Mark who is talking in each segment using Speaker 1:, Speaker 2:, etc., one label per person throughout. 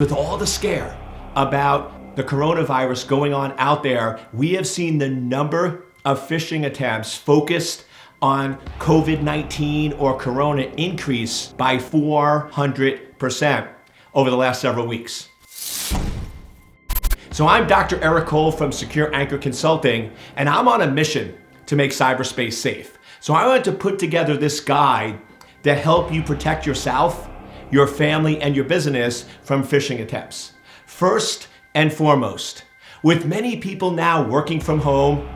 Speaker 1: With all the scare about the coronavirus going on out there, we have seen the number of phishing attempts focused on COVID-19 or corona increase by 400% over the last several weeks. So I'm Dr. Eric Cole from Secure Anchor Consulting, and I'm on a mission to make cyberspace safe. So I wanted to put together this guide to help you protect yourself, your family, and your business from phishing attempts. First and foremost, with many people now working from home,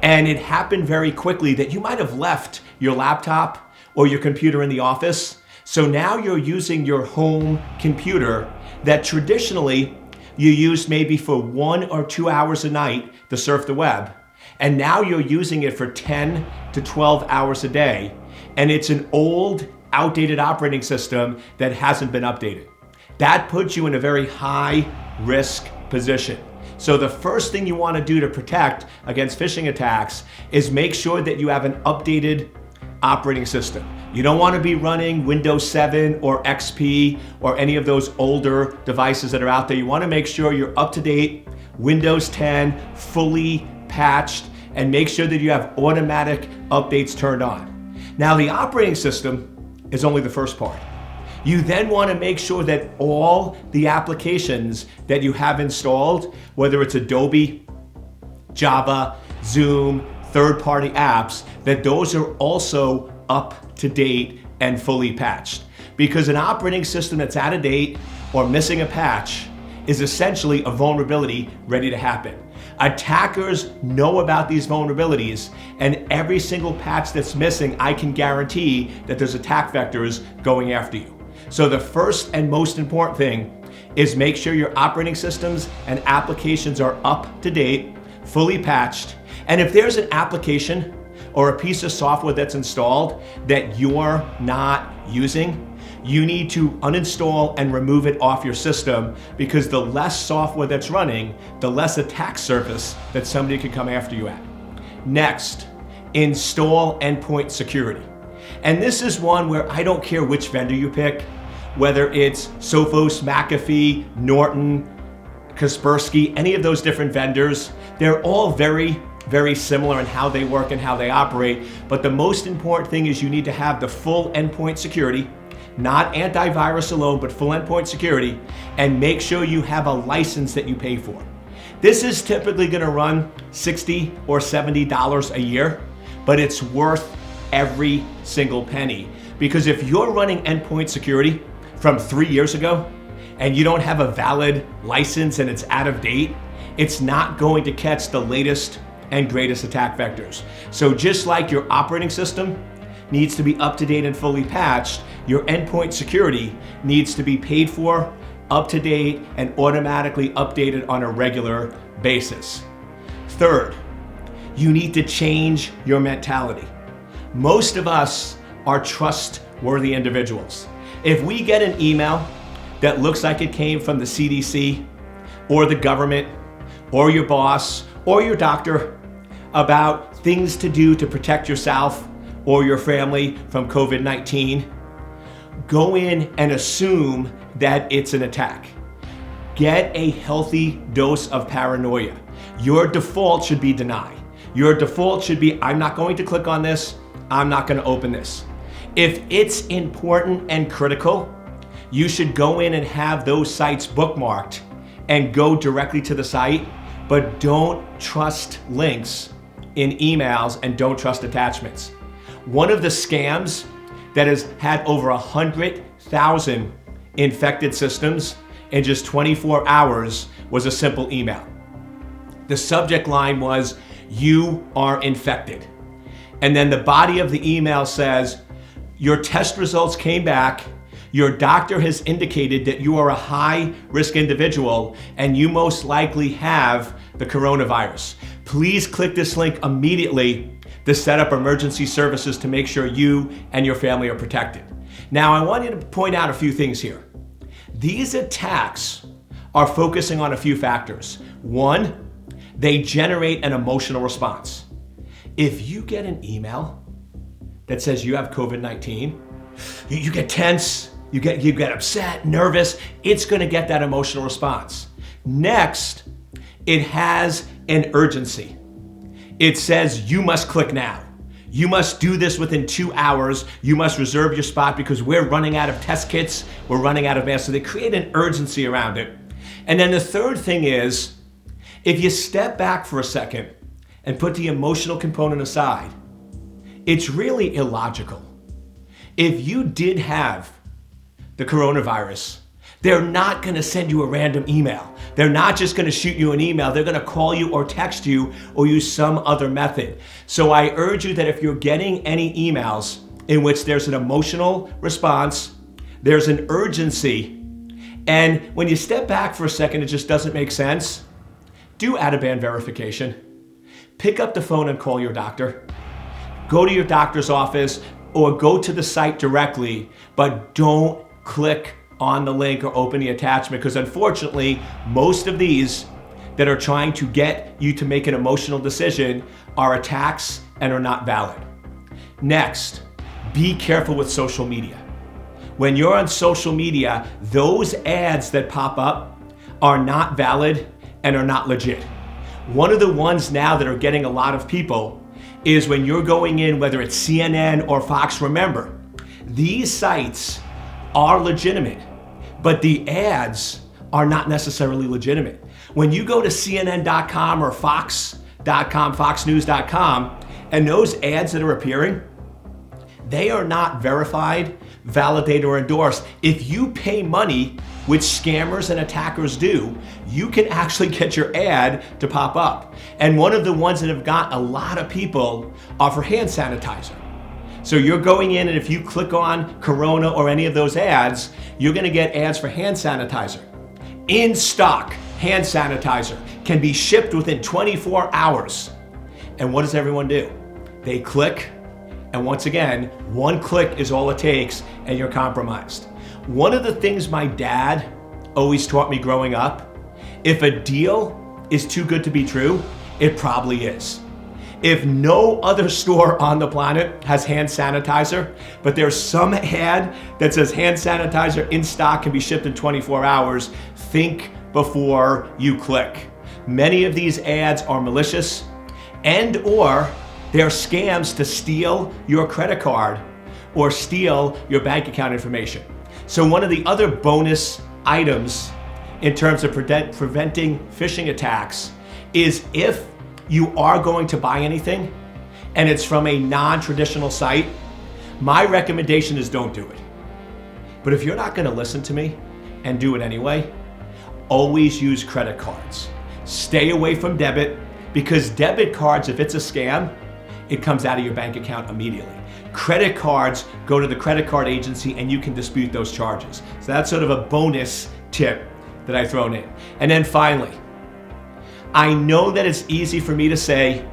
Speaker 1: and it happened very quickly that you might have left your laptop or your computer in the office. So now you're using your home computer that traditionally you used maybe for 1 or 2 hours a night to surf the web. And now you're using it for 10 to 12 hours a day. And it's an old, outdated operating system that hasn't been updated. That puts you in a very high risk position. So the first thing you want to do to protect against phishing attacks is make sure that you have an updated operating system. You don't want to be running Windows 7 or XP or any of those older devices that are out there. You want to make sure you're up to date, Windows 10, fully patched, and make sure that you have automatic updates turned on. Now, the operating system is only the first part. You then want to make sure that all the applications that you have installed, whether it's Adobe, Java, Zoom, third-party apps, that those are also up to date and fully patched. Because an operating system that's out of date or missing a patch is essentially a vulnerability ready to happen. Attackers know about these vulnerabilities, and every single patch that's missing, I can guarantee that there's attack vectors going after you. So the first and most important thing is make sure your operating systems and applications are up to date, fully patched. And if there's an application or a piece of software that's installed that you're not using, you need to uninstall and remove it off your system, because the less software that's running, the less attack surface that somebody could come after you at. Next, install endpoint security. And this is one where I don't care which vendor you pick, whether it's Sophos, McAfee, Norton, Kaspersky, any of those different vendors. They're all very similar in how they work and how they operate. But the most important thing is you need to have the full endpoint security, not antivirus alone, but full endpoint security, and make sure you have a license that you pay for. This is typically going to run $60 or $70 a year, but it's worth every single penny. Because if you're running endpoint security from 3 years ago and you don't have a valid license and it's out of date, it's not going to catch the latest and greatest attack vectors. So just like your operating system needs to be up to date and fully patched, your endpoint security needs to be paid for, up to date, and automatically updated on a regular basis. Third, you need to change your mentality. Most of us are trustworthy individuals. If we get an email that looks like it came from the CDC or the government or your boss or your doctor about things to do to protect yourself or your family from COVID-19, go in and assume that it's an attack. Get a healthy dose of paranoia. Your default should be deny. Your default should be, I'm not going to click on this, I'm not going to open this. If it's important and critical, you should go in and have those sites bookmarked and go directly to the site, but don't trust links in emails and don't trust attachments. One of the scams that has had over 100,000 infected systems in just 24 hours was a simple email. The subject line was, "You are infected." And then the body of the email says, "Your test results came back. Your doctor has indicated that you are a high-risk individual and you most likely have the coronavirus. Please click this link immediately to set up emergency services to make sure you and your family are protected." Now, I want you to point out a few things here. These attacks are focusing on a few factors. One, they generate an emotional response. If you get an email that says you have COVID-19, you get tense, You get upset, nervous. It's going to get that emotional response. Next, it has an urgency. It says you must click now. You must do this within 2 hours. You must reserve your spot because we're running out of test kits. We're running out of masks. So they create an urgency around it. And then the third thing is, if you step back for a second and put the emotional component aside, it's really illogical. If you did have the coronavirus, they're not going to send you a random email. They're not just going to shoot you an email. They're going to call you or text you or use some other method. So I urge you that if you're getting any emails in which there's an emotional response, there's an urgency, and when you step back for a second, it just doesn't make sense, do out-of-band verification. Pick up the phone and call your doctor. Go to your doctor's office or go to the site directly, but don't click on the link or open the attachment, because unfortunately, most of these that are trying to get you to make an emotional decision are attacks and are not valid. Next, be careful with social media. When you're on social media, those ads that pop up are not valid and are not legit. One of the ones now that are getting a lot of people is when you're going in, whether it's CNN or Fox. Remember, these sites are legitimate, but the ads are not necessarily legitimate. When you go to CNN.com or Fox.com, FoxNews.com, and those ads that are appearing, they are not verified, validated, or endorsed. If you pay money, which scammers and attackers do, you can actually get your ad to pop up. And one of the ones that have got a lot of people are for hand sanitizer. So you're going in, and if you click on Corona or any of those ads, you're gonna get ads for hand sanitizer. In stock, hand sanitizer can be shipped within 24 hours. And what does everyone do? They click, and once again, one click is all it takes, and you're compromised. One of the things my dad always taught me growing up, if a deal is too good to be true, it probably is. If no other store on the planet has hand sanitizer, but there's some ad that says hand sanitizer in stock can be shipped in 24 hours, think before you click. Many of these ads are malicious and or they're scams to steal your credit card or steal your bank account information. So one of the other bonus items in terms of preventing phishing attacks is if you are going to buy anything and it's from a non-traditional site, my recommendation is don't do it. But if you're not going to listen to me and do it anyway, always use credit cards. Stay away from debit, because debit cards, if it's a scam, it comes out of your bank account immediately. Credit cards, go to the credit card agency and you can dispute those charges. So that's sort of a bonus tip that I've thrown in. And then finally, I know that it's easy for me to say,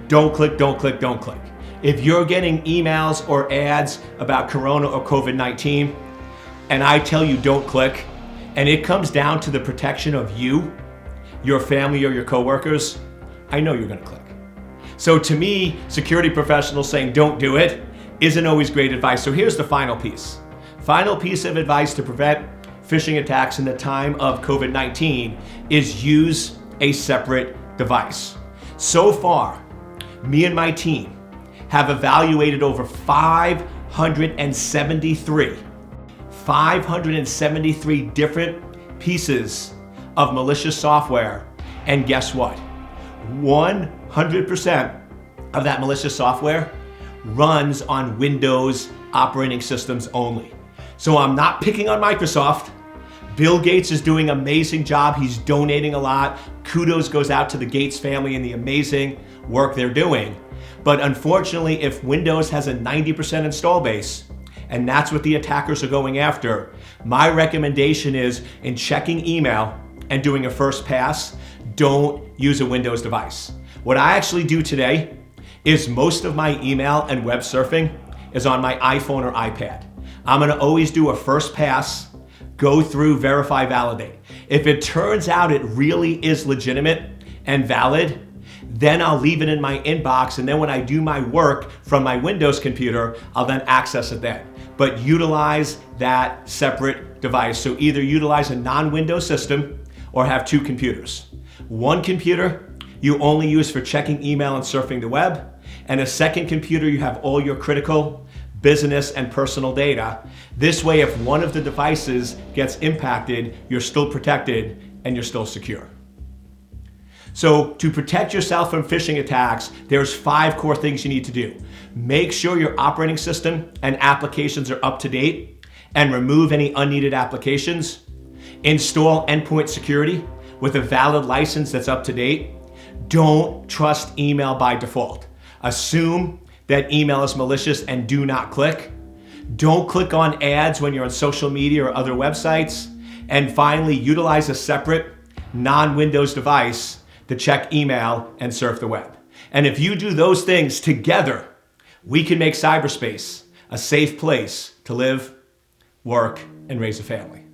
Speaker 1: don't click, don't click, don't click. If you're getting emails or ads about Corona or COVID-19, and I tell you don't click, and it comes down to the protection of you, your family, or your coworkers, I know you're gonna click. So to me, security professionals saying don't do it isn't always great advice. So here's the final piece. Final piece of advice to prevent phishing attacks in the time of COVID-19 is use a separate device. So far, me and my team have evaluated over 573 different pieces of malicious software. And guess what? 100% of that malicious software runs on Windows operating systems only. So I'm not picking on Microsoft. Bill Gates is doing an amazing job. He's donating a lot. Kudos goes out to the Gates family and the amazing work they're doing. But unfortunately, if Windows has a 90% install base, and that's what the attackers are going after, my recommendation is, in checking email and doing a first pass, don't use a Windows device. What I actually do today is most of my email and web surfing is on my iPhone or iPad. I'm gonna always do a first pass, go through, verify, validate. If it turns out it really is legitimate and valid, then I'll leave it in my inbox, and then when I do my work from my Windows computer, I'll then access it then. but utilize that separate device. So either utilize a non-Windows system or have two computers. One computer you only use for checking email and surfing the web, and a second computer you have all your critical business and personal data. This way, if one of the devices gets impacted, you're still protected and you're still secure. So to protect yourself from phishing attacks, there's 5 core things you need to do. Make sure your operating system and applications are up to date and remove any unneeded applications. Install endpoint security with a valid license that's up to date. Don't trust email by default. Assume that email is malicious and do not click. Don't click on ads when you're on social media or other websites. And finally, utilize a separate non-Windows device to check email and surf the web. And if you do those things together, we can make cyberspace a safe place to live, work, and raise a family.